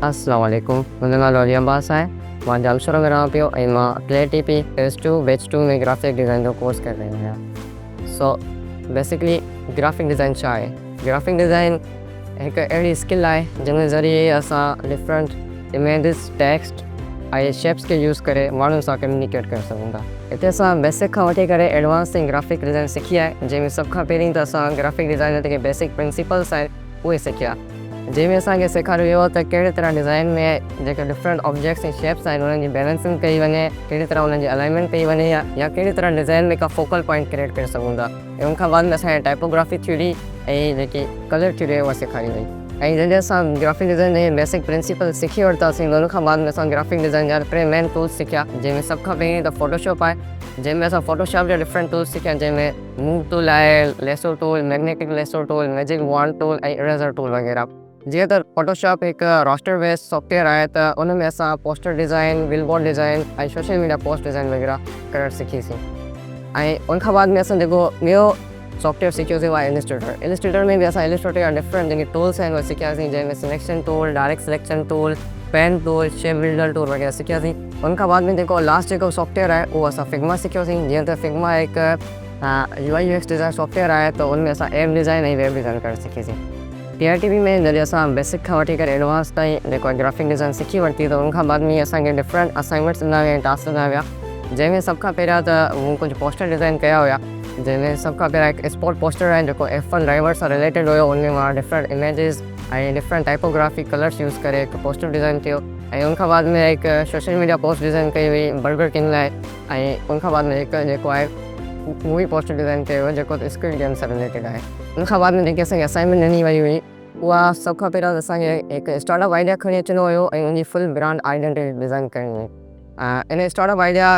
अस्सलाम वालेकुम, मुंहिंजो नालो अब्बास आहे। मां जामशोरो में रहां पियो ऐं मां PITP फेज़ 2 बैच 2 में ग्राफिक डिज़ाइन जो कोर्स करे रहियो आहियां। सो बेसिकली ग्राफिक डिज़ाइन छा आहे? ग्राफिक डिज़ाइन हिकु अहिड़ी स्किल आहे जंहिंजे ज़रिए असां डिफरेंट इमेजिस, टेक्स्ट ऐं शेप्स खे यूज़ करे माण्हुनि सां कम्युनिकेट करे सघूं था। हिते असां बेसिक खां वठी करे एडवांस ताईं ग्राफिक डिज़ाइन सिखी आहे, जंहिंमें सभ खां पहिरीं त असां ग्राफिक डिज़ाइन जेके बेसिक प्रिंसिपल्स आहिनि उहे सिखिया, जंहिंमें असांखे सेखारियो वियो त कहिड़े तरह डिज़ाइन में जेके डिफरेंट ऑब्जेक्ट्स ऐं शेप्स आहिनि उन्हनि जी बैलेंसिंग कई वञे, कहिड़ी तरह उन्हनि जी अलाइनमेंट कई वञे या कहिड़ी तरह डिज़ाइन में का फोकल पॉइंट क्रिएट करे सघूं था। ऐं उनखां बाद में असांखे टाइपोग्राफी थ्योरी ऐं जेकी कलर थ्योरी आहे उहा सेखारी वई। ऐं जॾहिं असां ग्राफिक डिज़ाइन जे बेसिक प्रिंसिपल सिखी वरितासीं त उनखां बाद में असां ग्राफिक डिज़ाइन जा टे मेन टूल्स सिखिया, जंहिंमें सभ खां पहिरीं त फोटोशॉप आहे, जंहिंमें असां फोटोशॉप जा डिफरेंट टूल्स सिखिया, जंहिंमें मूव टूल आहे, lasso tool, magnetic lasso tool, magic wand tool ऐं इरेज़र टूल वग़ैरह। जीअं त फोटोशॉप हिकु रोस्टर बेस्ड सॉफ्टवेयर आहे त उन में असां पोस्टर डिज़ाइन, बिलबोर्ड डिज़ाइन ऐं सोशल मीडिया पोस्ट डिज़ाइन वग़ैरह करणु सिखीसीं। ऐं उनखां बाद में असां जेको ॿियो सॉफ्टवेयर सिखियोसीं उहा इलस्ट्रेटर। इलस्ट्रेटर में बि असां इलस्ट्रेटर जा डिफरेंट जेके टूल्स आहिनि उहे सिखियासीं, जंहिंमें selection tool, direct selection tool, pen tool, shape builder tool वग़ैरह सिखियासीं। उनखां बाद में जेको लास्ट जेको सॉफ्टवेयर आहे उहो असां फिग्मा सिखियोसीं। जीअं त फिग्मा हिकु UI UX डिज़ाइन सॉफ्टवेयर आहे, त उनमें असां ऐप डिज़ाइन ऐं वेब डिज़ाइन करे सिखीसीं। PITP में जॾहिं असां बेसिक खां वठी करे एडवांस ताईं जेको ग्राफिक डिज़ाइन सिखी वरिती त उनखां बाद में असांखे डिफरेंट असाइनमेंट्स ॾिना विया ऐं टास्क ॾिना विया, जंहिंमें सभ खां पहिरियां त मूं कुझु पोस्टर डिज़ाइन कया हुया, जंहिंमें सभ खां पहिरियां हिकु स्पोर्ट पोस्टर आहे जेको F1 ड्राइवर सां रिलेटेड हुयो। उनमें मां डिफरेंट इमेजिस ऐं डिफरेंट टाइपोग्राफी कलर्स यूज़ करे हिकु पोस्टर डिज़ाइन कयो। ऐं उनखां बाद में हिकु सोशल मीडिया पोस्ट डिज़ाइन कई हुई बर्गर किंग लाइ। ऐं उनखां बाद में हिकु जेको आहे मूवी पोस्टर डिज़ाइन कयो हुयो जेको स्क्विड गेम सां रिलेटेड आहे। उनखां बाद में जेकी असांखे असाइनमेंट ॾिनी वई हुई उहा सभ खां पहिरियों असांखे हिकु स्टार्टअप आइडिया खणी अचिणो हुयो ऐं उनजी फुल ब्रांड आइडेंटिटी डिज़ाइन करणी हुई। इन स्टार्टअप आइडिया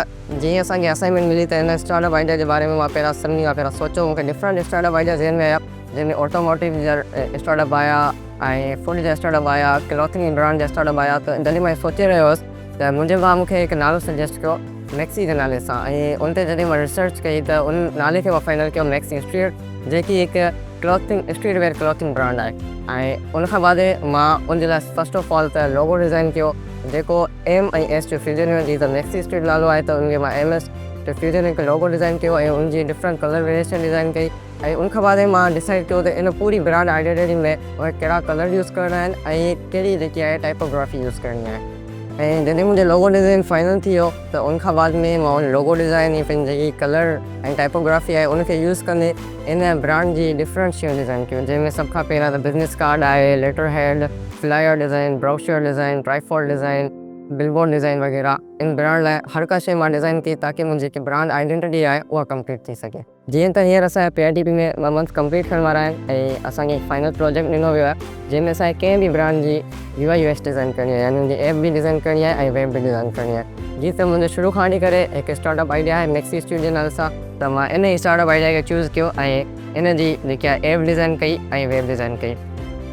जीअं असांखे असाइनमेंट मिली त इन स्टार्टअप आइडिया जे बारे में मां पहिरियों सभिनी खां पहिरियों सोचियो। मूंखे डिफरेंट स्टार्टअप आइडिया ज़हन में आया, जंहिंमें ऑटोमोटिव जा स्टार्टअप आया ऐं फूड जा स्टार्टअप आया, क्लॉथिंग ब्रांड जा स्टार्टअप आया। त जॾहिं मां सोचे रहियो हुअसि त मुंहिंजे भाउ मूंखे हिकु नालो सजेस्ट कयो मैक्सी जे नाले सां, ऐं उन ते जॾहिं मां रिसर्च कई त उन नाले खे मां फाइनल कयो मैक्सी स्ट्रीट, जेकी हिकु clothing street wear clothing brand आहे। ऐं उनखां बाद मां उनजे लाइ फस्ट ऑफ ऑल त लोगो डिज़ाइन कयो, जेको M ऐं S जो फ्यूजन में जी त मैक्सी स्ट्रीट नालो आहे, त उनखे मां MS जो फ्यूजन हिकु लोगो डिज़ाइन कयो ऐं उनजी डिफरेंट कलर वेरिएशन डिज़ाइन कई। ऐं उनखां बाद मां डिसाइड कयो त इन पूरी ब्रांड आइडेंटिटी में उहे कहिड़ा कलर यूज़ करणा आहिनि ऐं कहिड़ी जेकी आहे टाइपोग्राफी यूज़ करणी आहे। ऐं जॾहिं मुंहिंजो लोगो डिज़ाइन फाइनल थी वियो त उनखां बाद में मां उन लोगो डिज़ाइन ऐं पंहिंजी जेकी कलर ऐं टाइपोग्राफी आहे उनखे यूज़ कंदे इन ब्रांड जी डिफरेंट शयूं डिज़ाइन कयूं, जंहिंमें सभ खां पहिरियां त बिज़नेस कार्ड आहे, letter head, flyer design, brochure design, trifold design, billboard design वग़ैरह। इन ब्रांड लाइ हर का शइ मां डिज़ाइन कई ताकी मुंहिंजी जेकी ब्रांड आइडेंटिटी आहे उहा कंप्लीट थी सघे। जीअं त हींअर असांजे PITP में ॿ मंथ कंप्लीट थियण वारा आहिनि ऐं असांखे फाइनल प्रोजेक्ट ॾिनो वियो आहे, जंहिंमें असांखे कंहिं बि ब्रांड जी UI UX डिज़ाइन करणी आहे, यानी उनजी ऐप बि डिज़ाइन करणी आहे ऐं वेब बि डिज़ाइन करणी आहे। जीअं त मुंहिंजो शुरू खां वठी करे हिकु स्टार्टअप आइडिया आहे मैक्सी स्ट्रीट जे नाले सां, त मां इन ई स्टार्टअप आइडिया खे चूज़ कयो ऐं इन जी जेकी आहे ऐप डिज़ाइन कई ऐं वेब डिज़ाइन कई।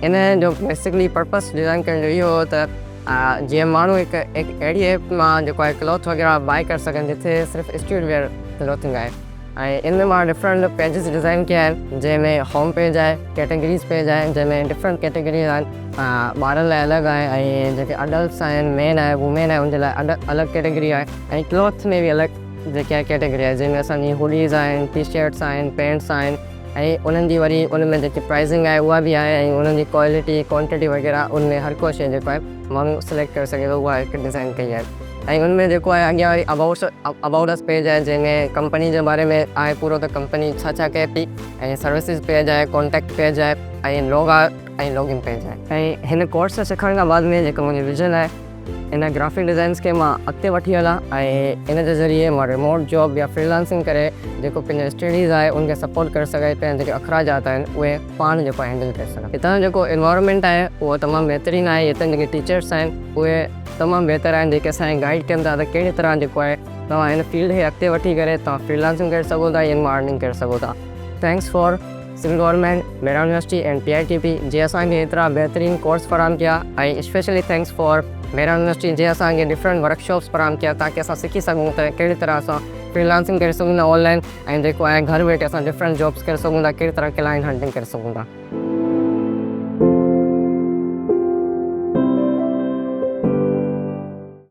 इन जो बेसिकली पर्पस डिज़ाइन करण जो इहो हो त जीअं माण्हू हिकु अहिड़ी ऐप मां जेको आहे क्लॉथ वग़ैरह बाए करे सघनि जिथे सिर्फ़ु स्ट्रीट वेयर क्लॉथिंग आहे। ऐं इन में मां डिफरेंट पेजिस डिज़ाइन कया आहिनि, जंहिंमें होम पेज आहे, कैटेगरीज़ पेज आहे, जंहिंमें डिफरेंट कैटेगरीज़ आहिनि। ॿारनि लाइ अलॻि आहे ऐं जेके अडल्ट्स आहिनि, मेन आहे, वुमेन आहे, उनजे लाइ अलॻि कैटेगरी आहे। ऐं क्लॉथ में बि अलॻि जेकी आहे कैटेगरी आहे, जंहिंमें असांजी हुडीज़ आहिनि, टी शर्ट्स आहिनि, पैंट्स आहिनि ऐं उन्हनि जी वरी उन में जेकी प्राइसिंग आहे उहा बि आहे ऐं उन्हनि जी क्वालिटी क्वांटिटी वग़ैरह उनमें हर को शइ जेको आहे माण्हू सिलेक्ट करे सघे थो, उहा हिकु डिज़ाइन कई आहे। ऐं उनमें जेको आहे अॻियां वरी अबाउट अस पेज आहे, जंहिंमें कंपनी जे बारे में आहे पूरो त कंपनी छा छा कए थी, ऐं सर्विसिस पेज आहे, कॉन्टेक्ट पेज आहे ऐं लॉग आउट ऐं लॉगिन पेज आहे। ऐं हिन कोर्स सिखण खां बाद में जेको मुंहिंजी विज़न आहे इन ग्राफिक डिज़ाइन्स खे मां अॻिते वठी हलां ऐं इन जे ज़रिए मां रिमोट जॉब या फ्रीलांसिंग करे जेको पंहिंजो स्टडीज़ आहे उनखे सपोर्ट करे सघां, पंहिंजा जेके अख़राजात आहिनि उहे पाण जेको हैंडल करे सघां। हितां जो जेको एनवायरनमेंट आहे उहो तमामु बहितरीनु आहे। हितां जेके टीचर्स आहिनि उहे तमामु बहितर आहिनि, जेके असांखे गाइड कनि था त कहिड़ी तरह जेको आहे तव्हां हिन फील्ड खे अॻिते वठी करे तव्हां फ्रीलांसिंग करे सघो था या अर्निंग करे सघो था। Thanks for Sindh government, Mehran university and PITP जे असांखे हेतिरा बहितरीनु कोर्स फराहम कया, ऐं specially thanks for Mehran university जे असांखे डिफरेंट वर्कशॉप्स फराहम कया ताकी असां सिखी सघूं त कहिड़ी तरह असां फ्रीलांसिंग करे सघूं था ऑनलाइन, ऐं जेको आहे घर वेठे असां डिफरेंट जॉब्स करे सघूं था, कहिड़ी तरह क्लाइंट हंटिंग करे सघूं था।